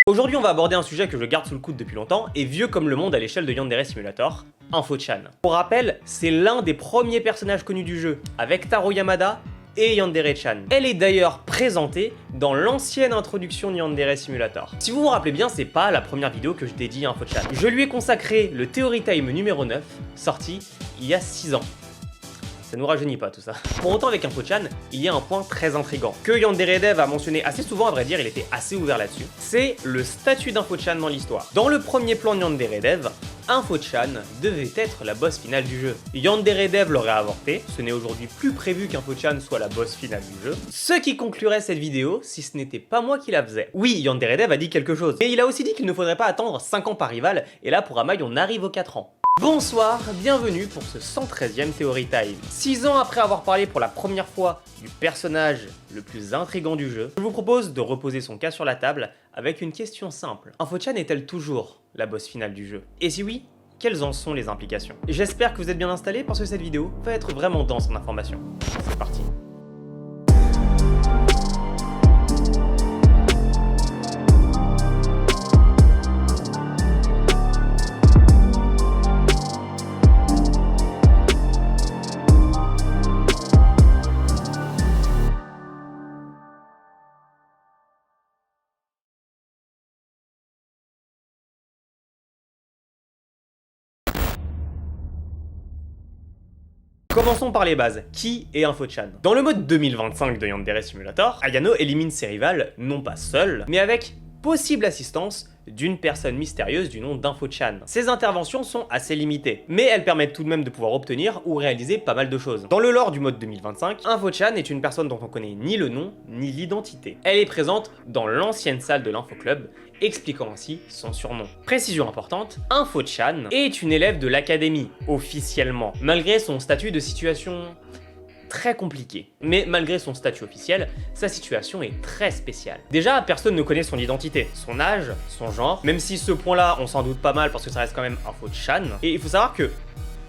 Aujourd'hui, on va aborder un sujet que je garde sous le coude depuis longtemps et vieux comme le monde à l'échelle de Yandere Simulator, Infochan. Pour rappel, c'est l'un des premiers personnages connus du jeu, avec Taro Yamada et Yandere-chan. Elle est d'ailleurs présentée dans l'ancienne introduction de Yandere Simulator. Si vous vous rappelez bien, c'est pas la première vidéo que je dédie à Infochan. Je lui ai consacré le Theory Time numéro 9, sorti il y a 6 ans. Ça nous rajeunit pas tout ça. Pour autant, avec Infochan, il y a un point très intriguant, que Yandere Dev a mentionné assez souvent, à vrai dire, il était assez ouvert là-dessus. C'est le statut d'Infochan dans l'histoire. Dans le premier plan de Yandere Dev, Infochan devait être la boss finale du jeu. Yandere Dev l'aurait avorté, ce n'est aujourd'hui plus prévu qu'Infochan soit la boss finale du jeu. Ce qui conclurait cette vidéo, si ce n'était pas moi qui la faisais. Oui, Yandere Dev a dit quelque chose, mais il a aussi dit qu'il ne faudrait pas attendre 5 ans par rival, et là pour Amai on arrive aux 4 ans. Bonsoir, bienvenue pour ce 113e Theory Time. 6 ans après avoir parlé pour la première fois du personnage le plus intriguant du jeu, je vous propose de reposer son cas sur la table avec une question simple. Infochan est-elle toujours la boss finale du jeu? Et si oui, quelles en sont les implications? J'espère que vous êtes bien installés parce que cette vidéo va être vraiment dense en informations. C'est parti. Commençons par les bases. Qui est Infochan? Dans le mode 2025 de Yandere Simulator, Ayano élimine ses rivales, non pas seul, mais avec possible assistance d'une personne mystérieuse du nom d'Infochan. Ses interventions sont assez limitées, mais elles permettent tout de même de pouvoir obtenir ou réaliser pas mal de choses. Dans le lore du mode 2025, Infochan est une personne dont on connaît ni le nom, ni l'identité. Elle est présente dans l'ancienne salle de l'Infoclub, expliquant ainsi son surnom. Précision importante, Infochan est une élève de l'académie, officiellement, malgré son statut de situation très compliqué. Mais malgré son statut officiel, sa situation est très spéciale. Déjà, personne ne connaît son identité, son âge, son genre, même si ce point-là, on s'en doute pas mal parce que ça reste quand même Infochan. Et il faut savoir que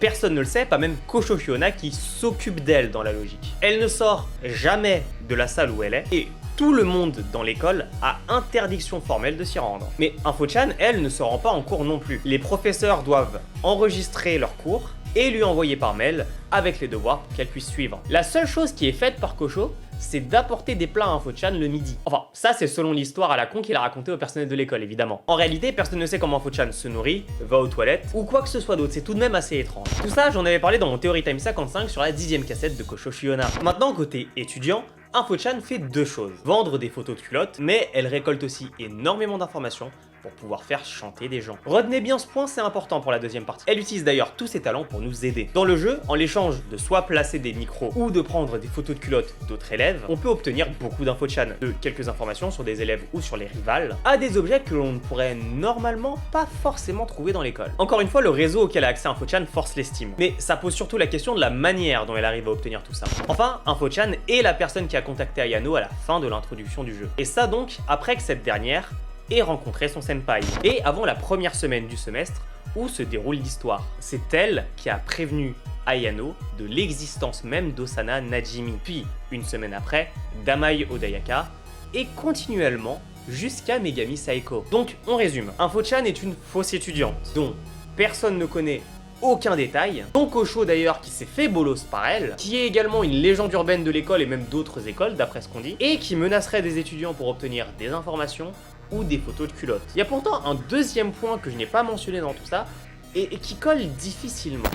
personne ne le sait, pas même Kosho Fiona qui s'occupe d'elle dans la logique. Elle ne sort jamais de la salle où elle est, et tout le monde dans l'école a interdiction formelle de s'y rendre. Mais Infochan, elle, ne se rend pas en cours non plus. Les professeurs doivent enregistrer leurs cours et lui envoyer par mail avec les devoirs pour qu'elle puisse suivre. La seule chose qui est faite par Kosho, c'est d'apporter des plats à Infochan le midi. Enfin, ça c'est selon l'histoire à la con qu'il a raconté au personnel de l'école, évidemment. En réalité, personne ne sait comment Infochan se nourrit, va aux toilettes, ou quoi que ce soit d'autre, c'est tout de même assez étrange. Tout ça, j'en avais parlé dans mon Theory Time 55 sur la 10e cassette de Kosho Shiona. Maintenant, côté étudiant, Infochan fait deux choses. Vendre des photos de culottes, mais elle récolte aussi énormément d'informations pour pouvoir faire chanter des gens. Retenez bien ce point, c'est important pour la deuxième partie. Elle utilise d'ailleurs tous ses talents pour nous aider. Dans le jeu, en l'échange de soit placer des micros ou de prendre des photos de culottes d'autres élèves, on peut obtenir beaucoup d'infochan, de quelques informations sur des élèves ou sur les rivales, à des objets que l'on ne pourrait normalement pas forcément trouver dans l'école. Encore une fois, le réseau auquel a accès Infochan force l'estime, mais ça pose surtout la question de la manière dont elle arrive à obtenir tout ça. Enfin, Infochan est la personne qui a contacté Ayano à la fin de l'introduction du jeu. Et ça donc, après que cette dernière et rencontrer son senpai. Et avant la première semaine du semestre où se déroule l'histoire. C'est elle qui a prévenu Ayano de l'existence même d'Osana Najimi. Puis, une semaine après, d'Amai Odayaka, et continuellement jusqu'à Megami Saeko. Donc, on résume. Infochan est une fausse étudiante, dont personne ne connaît aucun détail, dont Kosho d'ailleurs qui s'est fait bolos par elle, qui est également une légende urbaine de l'école et même d'autres écoles d'après ce qu'on dit, et qui menacerait des étudiants pour obtenir des informations ou des photos de culottes. Il y a pourtant un deuxième point que je n'ai pas mentionné dans tout ça, et qui colle difficilement.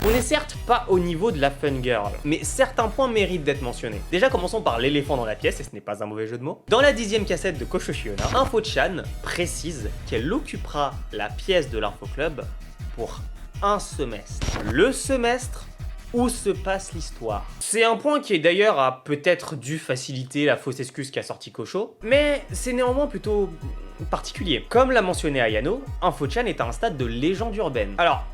On n'est certes pas au niveau de la fun girl, mais certains points méritent d'être mentionnés. Déjà commençons par l'éléphant dans la pièce, et ce n'est pas un mauvais jeu de mots. Dans la 10e cassette de Kosho Shiona, Infochan précise qu'elle occupera la pièce de l'Infoclub pour un semestre. Le semestre où se passe l'histoire. C'est un point qui est d'ailleurs a peut-être dû faciliter la fausse excuse qu'a sorti Kosho, mais c'est néanmoins plutôt particulier. Comme l'a mentionné Ayano, Infochan est à un stade de légende urbaine. Alors,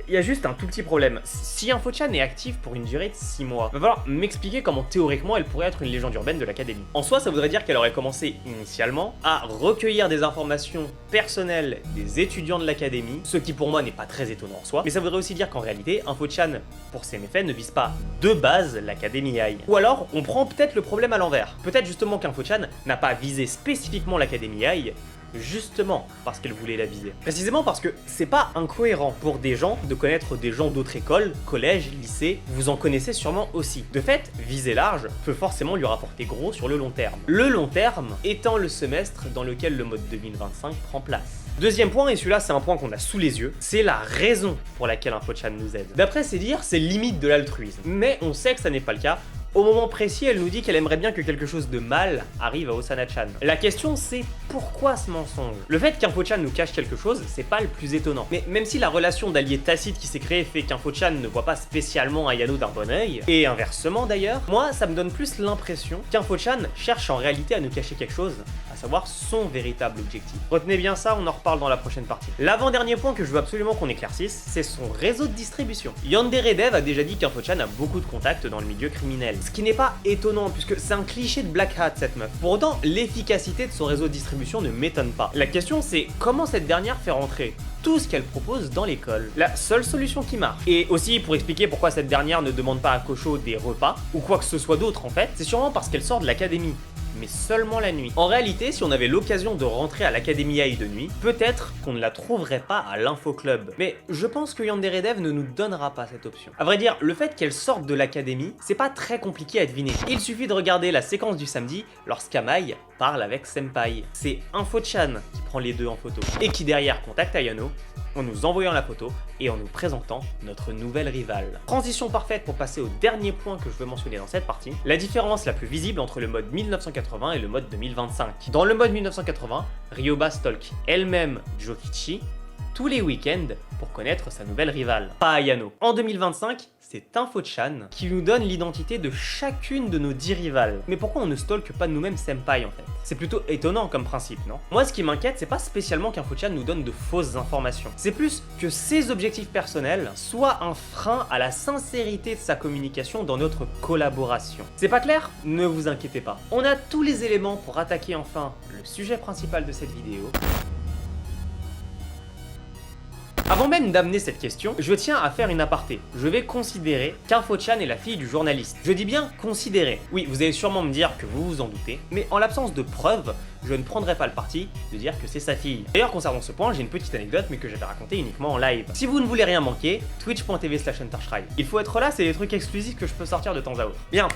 il y a juste un tout petit problème. Si InfoChan est active pour une durée de 6 mois, va falloir m'expliquer comment théoriquement elle pourrait être une légende urbaine de l'académie. En soi, ça voudrait dire qu'elle aurait commencé initialement à recueillir des informations personnelles des étudiants de l'académie, ce qui pour moi n'est pas très étonnant en soi, mais ça voudrait aussi dire qu'en réalité, InfoChan, pour ses méfaits, ne vise pas de base l'académie AI. Ou alors, on prend peut-être le problème à l'envers. Peut-être justement qu'InfoChan n'a pas visé spécifiquement l'académie AI, justement parce qu'elle voulait la viser. Précisément parce que c'est pas incohérent pour des gens de connaître des gens d'autres écoles, collèges, lycées, vous en connaissez sûrement aussi. De fait, viser large peut forcément lui rapporter gros sur le long terme. Le long terme étant le semestre dans lequel le mode 2025 prend place. Deuxième point, et celui-là c'est un point qu'on a sous les yeux, c'est la raison pour laquelle InfoChan nous aide. D'après ses dires, c'est limite de l'altruisme. Mais on sait que ça n'est pas le cas. Au moment précis, elle nous dit qu'elle aimerait bien que quelque chose de mal arrive à Osana-chan. La question c'est pourquoi ce mensonge? Le fait qu'InfoChan nous cache quelque chose, c'est pas le plus étonnant. Mais même si la relation d'allié tacite qui s'est créée fait qu'InfoChan ne voit pas spécialement Ayano d'un bon œil, et inversement d'ailleurs, moi ça me donne plus l'impression qu'InfoChan cherche en réalité à nous cacher quelque chose, à savoir son véritable objectif. Retenez bien ça, on en reparle dans la prochaine partie. L'avant-dernier point que je veux absolument qu'on éclaircisse, c'est son réseau de distribution. Yandere Dev a déjà dit qu'InfoChan a beaucoup de contacts dans le milieu criminel. Ce qui n'est pas étonnant puisque c'est un cliché de Black Hat cette meuf. Pour autant, l'efficacité de son réseau de distribution ne m'étonne pas. La question c'est comment cette dernière fait rentrer tout ce qu'elle propose dans l'école. La seule solution qui marche. Et aussi pour expliquer pourquoi cette dernière ne demande pas à Kosho des repas ou quoi que ce soit d'autre en fait, c'est sûrement parce qu'elle sort de l'académie. Mais seulement la nuit. En réalité, si on avait l'occasion de rentrer à l'Académie AI de nuit, peut-être qu'on ne la trouverait pas à l'Info Club. Mais je pense que Yandere Dev ne nous donnera pas cette option. À vrai dire, le fait qu'elle sorte de l'Académie, c'est pas très compliqué à deviner. Il suffit de regarder la séquence du samedi lorsqu'Amai parle avec Senpai. C'est InfoChan qui prend les deux en photo et qui derrière contacte Ayano en nous envoyant la photo et en nous présentant notre nouvelle rivale. Transition parfaite pour passer au dernier point que je veux mentionner dans cette partie, la différence la plus visible entre le mode 1980 et le mode 2025. Dans le mode 1980, Ryoba stalk elle-même Jokichi tous les week-ends pour connaître sa nouvelle rivale, pas Ayano. En 2025, c'est InfoChan qui nous donne l'identité de chacune de nos 10 rivales. Mais pourquoi on ne stalke pas nous-mêmes Senpai en fait? C'est plutôt étonnant comme principe, non? Moi ce qui m'inquiète, c'est pas spécialement qu'InfoChan nous donne de fausses informations. C'est plus que ses objectifs personnels soient un frein à la sincérité de sa communication dans notre collaboration. C'est pas clair? Ne vous inquiétez pas. On a tous les éléments pour attaquer enfin le sujet principal de cette vidéo. Avant même d'amener cette question, je tiens à faire une aparté. Je vais considérer qu'InfoChan est la fille du journaliste. Je dis bien considérer. Oui, vous allez sûrement me dire que vous vous en doutez, mais en l'absence de preuves, je ne prendrai pas le parti de dire que c'est sa fille. D'ailleurs, concernant ce point, j'ai une petite anecdote, mais que j'avais racontée uniquement en live. Si vous ne voulez rien manquer, twitch.tv/Entershrai. Il faut être là, c'est des trucs exclusifs que je peux sortir de temps à autre. Bien.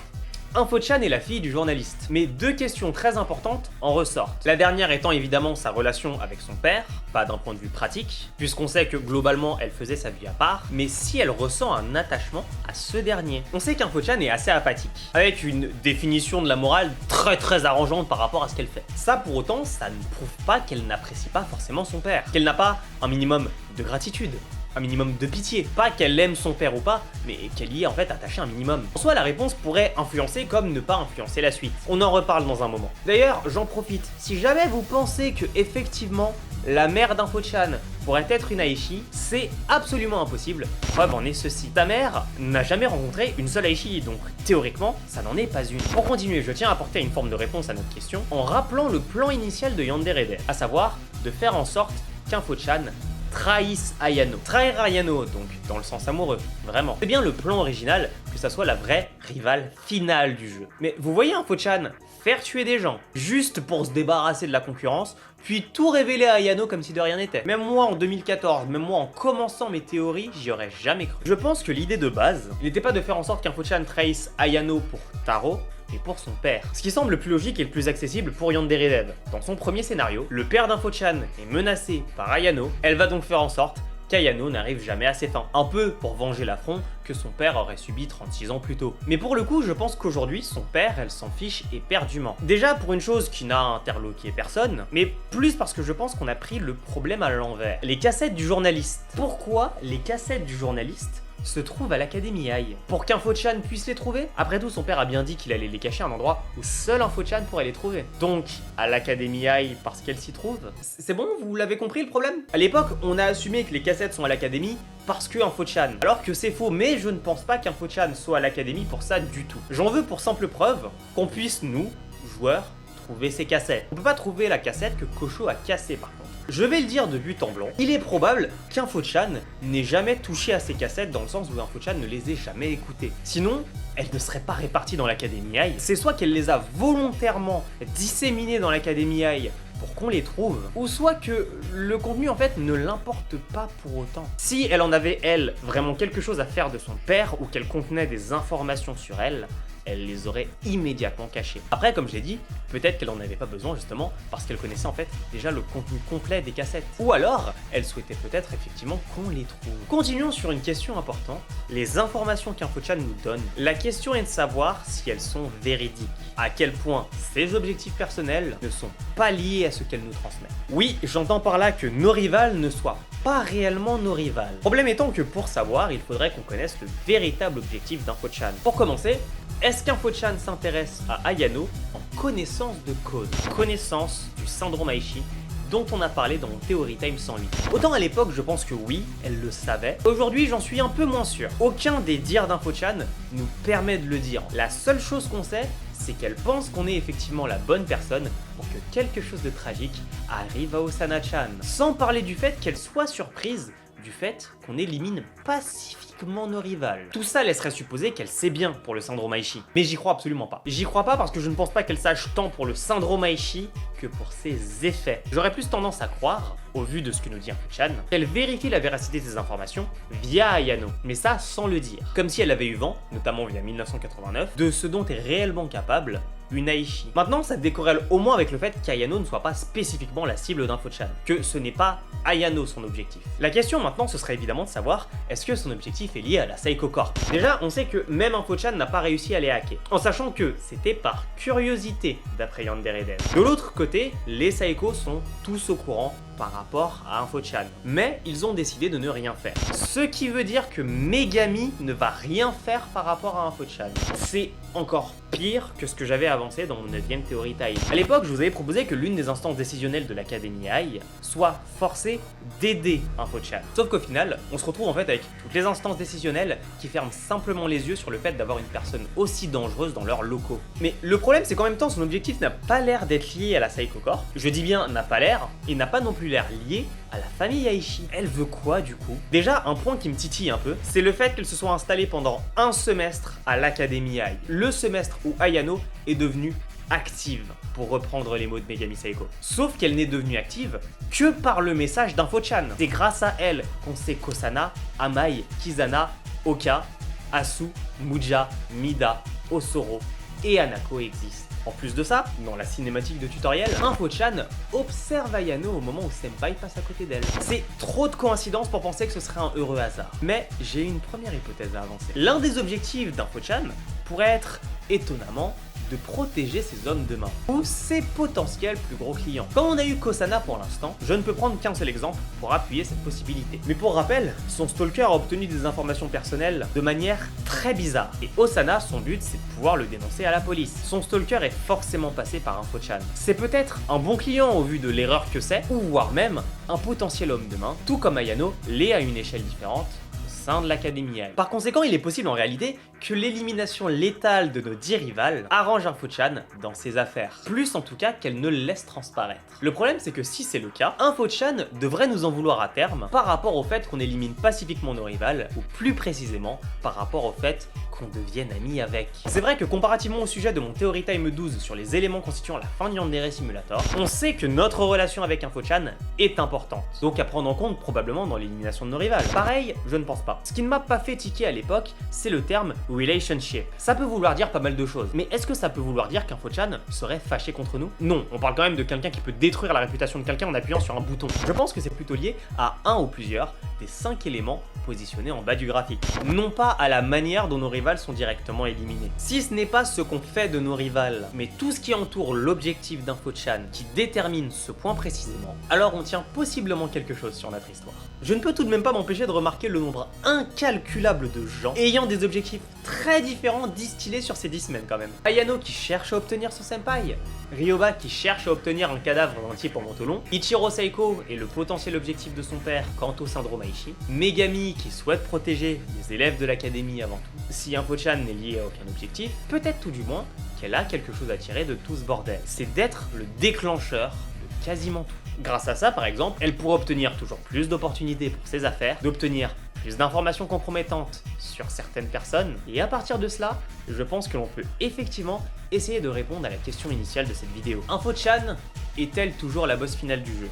InfoChan est la fille du journaliste, mais deux questions très importantes en ressortent. La dernière étant évidemment sa relation avec son père, pas d'un point de vue pratique, puisqu'on sait que globalement elle faisait sa vie à part, mais si elle ressent un attachement à ce dernier. On sait qu'InfoChan est assez apathique, avec une définition de la morale très arrangeante par rapport à ce qu'elle fait. Ça pour autant, ça ne prouve pas qu'elle n'apprécie pas forcément son père, qu'elle n'a pas un minimum de gratitude, un minimum de pitié. Pas qu'elle aime son père ou pas, mais qu'elle y est en fait attachée un minimum. En soi, la réponse pourrait influencer comme ne pas influencer la suite. On en reparle dans un moment. D'ailleurs, j'en profite. Si jamais vous pensez que effectivement la mère d'InfoChan pourrait être une Aichi, c'est absolument impossible. Preuve en est ceci. Ta mère n'a jamais rencontré une seule Aichi, donc théoriquement, ça n'en est pas une. Pour continuer, je tiens à apporter une forme de réponse à notre question en rappelant le plan initial de Yandere Dev, à savoir de faire en sorte qu'InfoChan trahisse Ayano. Trahir Ayano, donc, dans le sens amoureux, vraiment. C'est bien le plan original que ça soit la vraie rivale finale du jeu. Mais vous voyez InfoChan faire tuer des gens, juste pour se débarrasser de la concurrence, puis tout révéler à Ayano comme si de rien n'était. Même moi en 2014, même moi en commençant mes théories, j'y aurais jamais cru. Je pense que l'idée de base, il n'était pas de faire en sorte qu'InfoChan trahisse Ayano pour Taro, et pour son père. Ce qui semble le plus logique et le plus accessible pour Yandere Dev. Dans son premier scénario, le père d'InfoChan est menacé par Ayano, elle va donc faire en sorte qu'Ayano n'arrive jamais à ses fins. Un peu pour venger l'affront que son père aurait subi 36 ans plus tôt. Mais pour le coup, je pense qu'aujourd'hui, son père, elle s'en fiche éperdument. Déjà pour une chose qui n'a interloqué personne, mais plus parce que je pense qu'on a pris le problème à l'envers. Les cassettes du journaliste. Pourquoi les cassettes du journaliste se trouvent à l'Académie High. Pour qu'Info-chan puisse les trouver, après tout son père a bien dit qu'il allait les cacher à un endroit où seul Info-chan pourrait les trouver. Donc, à l'Académie High parce qu'elle s'y trouve. C'est bon, vous l'avez compris le problème? À l'époque, on a assumé que les cassettes sont à l'Académie parce que Info-chan. Alors que c'est faux, mais je ne pense pas qu'Info-chan soit à l'Académie pour ça du tout. J'en veux pour simple preuve qu'on puisse, nous, joueurs, trouver ces cassettes. On peut pas trouver la cassette que Kosho a cassée par contre. Je vais le dire de but en blanc, il est probable qu'Info-chan n'ait jamais touché à ces cassettes dans le sens où Info-chan ne les ait jamais écoutées. Sinon, elles ne seraient pas réparties dans l'Académie High. C'est soit qu'elle les a volontairement disséminées dans l'Académie High pour qu'on les trouve, ou soit que le contenu en fait ne l'importe pas pour autant. Si elle en avait, elle, vraiment quelque chose à faire de son père ou qu'elle contenait des informations sur elle les aurait immédiatement cachées. Après, comme je l'ai dit, peut-être qu'elle en avait pas besoin justement parce qu'elle connaissait en fait déjà le contenu complet des cassettes. Ou alors, elle souhaitait peut-être effectivement qu'on les trouve. Continuons sur une question importante, les informations qu'Info-chan nous donne. La question est de savoir si elles sont véridiques. À quel point ses objectifs personnels ne sont pas liés à ce qu'elle nous transmet. Oui, j'entends par là que nos rivales ne soient pas réellement nos rivales. Problème étant que pour savoir, il faudrait qu'on connaisse le véritable objectif d'Info-chan. Pour commencer, est-ce qu'Info-chan s'intéresse à Ayano en connaissance de cause, connaissance du syndrome Aishi dont on a parlé dans mon Theory Time 108. Autant à l'époque, je pense que oui, elle le savait. Aujourd'hui, j'en suis un peu moins sûr. Aucun des dires d'Info-chan nous permet de le dire. La seule chose qu'on sait, c'est qu'elle pense qu'on est effectivement la bonne personne pour que quelque chose de tragique arrive à Osana-chan. Sans parler du fait qu'elle soit surprise du fait qu'on élimine pacifiquement nos rivales. Tout ça laisserait supposer qu'elle sait bien pour le syndrome Aishi. Mais j'y crois absolument pas. J'y crois pas parce que je ne pense pas qu'elle sache tant pour le syndrome Aishi que pour ses effets. J'aurais plus tendance à croire, au vu de ce que nous dit Info-chan, qu'elle vérifie la véracité des informations via Ayano, mais ça sans le dire. Comme si elle avait eu vent, notamment via 1989, de ce dont est réellement capable une Aishi. Maintenant, ça décorrèle au moins avec le fait qu'Ayano ne soit pas spécifiquement la cible d'Info-chan, que ce n'est pas Ayano son objectif. La question maintenant, ce serait évidemment de savoir, est-ce que son objectif est lié à la Seiko Corp? Déjà, on sait que même Info-chan n'a pas réussi à les hacker, en sachant que c'était par curiosité, d'après Yandere Dev. De l'autre côté, les Seiko sont tous au courant par rapport à Info-chan, mais ils ont décidé de ne rien faire. Ce qui veut dire que Megami ne va rien faire par rapport à Info-chan. C'est encore pire que ce que j'avais avancé dans mon 9ème Theory Time. À l'époque, je vous avais proposé que l'une des instances décisionnelles de l'Académie High soit forcée d'aider Info-chan. Sauf qu'au final, on se retrouve en fait avec toutes les instances décisionnelles qui ferment simplement les yeux sur le fait d'avoir une personne aussi dangereuse dans leurs locaux. Mais le problème, c'est qu'en même temps, son objectif n'a pas l'air d'être lié à la Seiko Corp. Je dis bien n'a pas l'air, et n'a pas non plus l'air lié à la famille Aishi. Elle veut quoi du coup? Déjà, un point qui me titille un peu, c'est le fait qu'elle se soit installée pendant un semestre à l'Académie High. Le semestre où Ayano est devenue active, pour reprendre les mots de Megami Seiko. Sauf qu'elle n'est devenue active que par le message d'Info-chan. C'est grâce à elle qu'on sait qu'Osana, Amai, Kizana, Oka, Asu, Muja, Mida, Osoro et Hanako existent. En plus de ça, dans la cinématique de tutoriel, Info-chan observe Ayano au moment où Senpai passe à côté d'elle. C'est trop de coïncidences pour penser que ce serait un heureux hasard. Mais j'ai une première hypothèse à avancer. L'un des objectifs d'Info-chan pourrait être, étonnamment, de protéger ses hommes de main, ou ses potentiels plus gros clients. Comme on a eu Kosana pour l'instant, je ne peux prendre qu'un seul exemple pour appuyer cette possibilité. Mais pour rappel, son stalker a obtenu des informations personnelles de manière très bizarre, et Osana, son but c'est de pouvoir le dénoncer à la police. Son stalker est forcément passé par Info-chan. C'est peut-être un bon client au vu de l'erreur que c'est, ou voire même un potentiel homme de main, tout comme Ayano l'est à une échelle différente, sein de l'Académie High. Par conséquent, il est possible en réalité que l'élimination létale de nos 10 rivales arrange Info-chan dans ses affaires. Plus en tout cas qu'elle ne le laisse transparaître. Le problème c'est que si c'est le cas, Info-chan devrait nous en vouloir à terme par rapport au fait qu'on élimine pacifiquement nos rivales, ou plus précisément par rapport au fait qu'on devienne amis avec. C'est vrai que comparativement au sujet de mon Theory Time 12 sur les éléments constituant la fin de Yandere Simulator, on sait que notre relation avec Info-chan est importante, donc à prendre en compte probablement dans l'élimination de nos rivales. Pareil, je ne pense pas. Ce qui ne m'a pas fait tiquer à l'époque, c'est le terme relationship. Ça peut vouloir dire pas mal de choses, mais est-ce que ça peut vouloir dire qu'Info-chan serait fâché contre nous? Non, on parle quand même de quelqu'un qui peut détruire la réputation de quelqu'un en appuyant sur un bouton. Je pense que c'est plutôt lié à un ou plusieurs des 5 éléments positionnés en bas du graphique. Non pas à la manière dont nos rivales sont directement éliminés. Si ce n'est pas ce qu'on fait de nos rivales, mais tout ce qui entoure l'objectif d'Info-chan qui détermine ce point précisément, alors on tient possiblement quelque chose sur notre histoire. Je ne peux tout de même pas m'empêcher de remarquer le nombre incalculable de gens ayant des objectifs très différents distillés sur ces 10 semaines quand même. Ayano qui cherche à obtenir son senpai, Ryoba qui cherche à obtenir un cadavre entier pour manteau long, Ichiro Seiko et le potentiel objectif de son père quant au syndrome Aishi, Megami qui souhaite protéger les élèves de l'académie avant tout. Si Info-chan n'est lié à aucun objectif, peut-être tout du moins qu'elle a quelque chose à tirer de tout ce bordel. C'est d'être le déclencheur de quasiment tout. Grâce à ça, par exemple, elle pourra obtenir toujours plus d'opportunités pour ses affaires, d'obtenir plus d'informations compromettantes sur certaines personnes, et à partir de cela, je pense que l'on peut effectivement essayer de répondre à la question initiale de cette vidéo. Info-chan est-elle toujours la boss finale du jeu?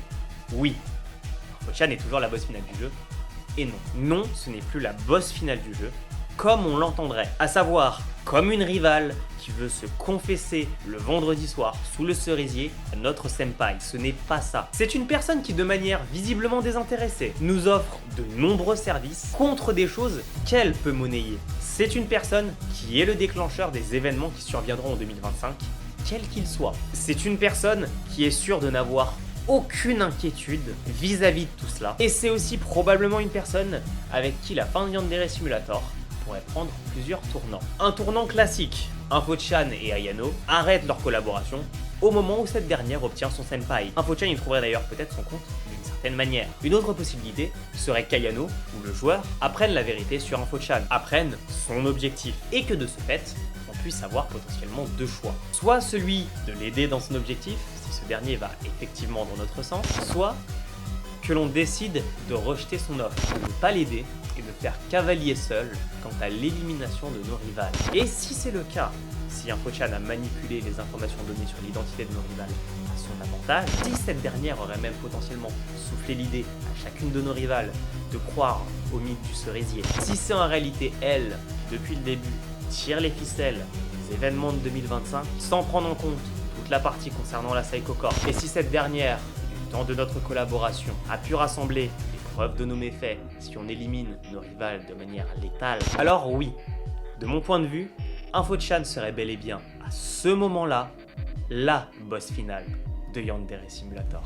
Oui, Info-chan est toujours la boss finale du jeu, et non. Non, ce n'est plus la boss finale du jeu, comme on l'entendrait, à savoir comme une rivale qui veut se confesser le vendredi soir sous le cerisier à notre senpai. Ce n'est pas ça. C'est une personne qui, de manière visiblement désintéressée, nous offre de nombreux services contre des choses qu'elle peut monnayer. C'est une personne qui est le déclencheur des événements qui surviendront en 2025, quels qu'ils soient. C'est une personne qui est sûre de n'avoir aucune inquiétude vis-à-vis de tout cela. Et c'est aussi probablement une personne avec qui la fin de Yandere Simulator pourrait prendre plusieurs tournants. Un tournant classique, Info-chan et Ayano arrêtent leur collaboration au moment où cette dernière obtient son senpai. Info-chan y trouverait d'ailleurs peut-être son compte d'une certaine manière. Une autre possibilité serait qu'Ayano, ou le joueur, apprenne la vérité sur Info-chan, apprenne son objectif, et que de ce fait, on puisse avoir potentiellement deux choix. Soit celui de l'aider dans son objectif, si ce dernier va effectivement dans notre sens, soit que l'on décide de rejeter son offre, de ne pas l'aider et de faire cavalier seul quant à l'élimination de nos rivales. Et si c'est le cas, si Info-chan a manipulé les informations données sur l'identité de nos rivales à son avantage, si cette dernière aurait même potentiellement soufflé l'idée à chacune de nos rivales de croire au mythe du cerisier, si c'est en réalité elle, depuis le début, tire les ficelles des événements de 2025 sans prendre en compte toute la partie concernant la Psycho Corp, et si cette dernière, du temps de notre collaboration, a pu rassembler les preuves de nos méfaits si on élimine nos rivales de manière létale, alors oui, de mon point de vue, Info-chan serait bel et bien, à ce moment-là, la boss finale de Yandere Simulator.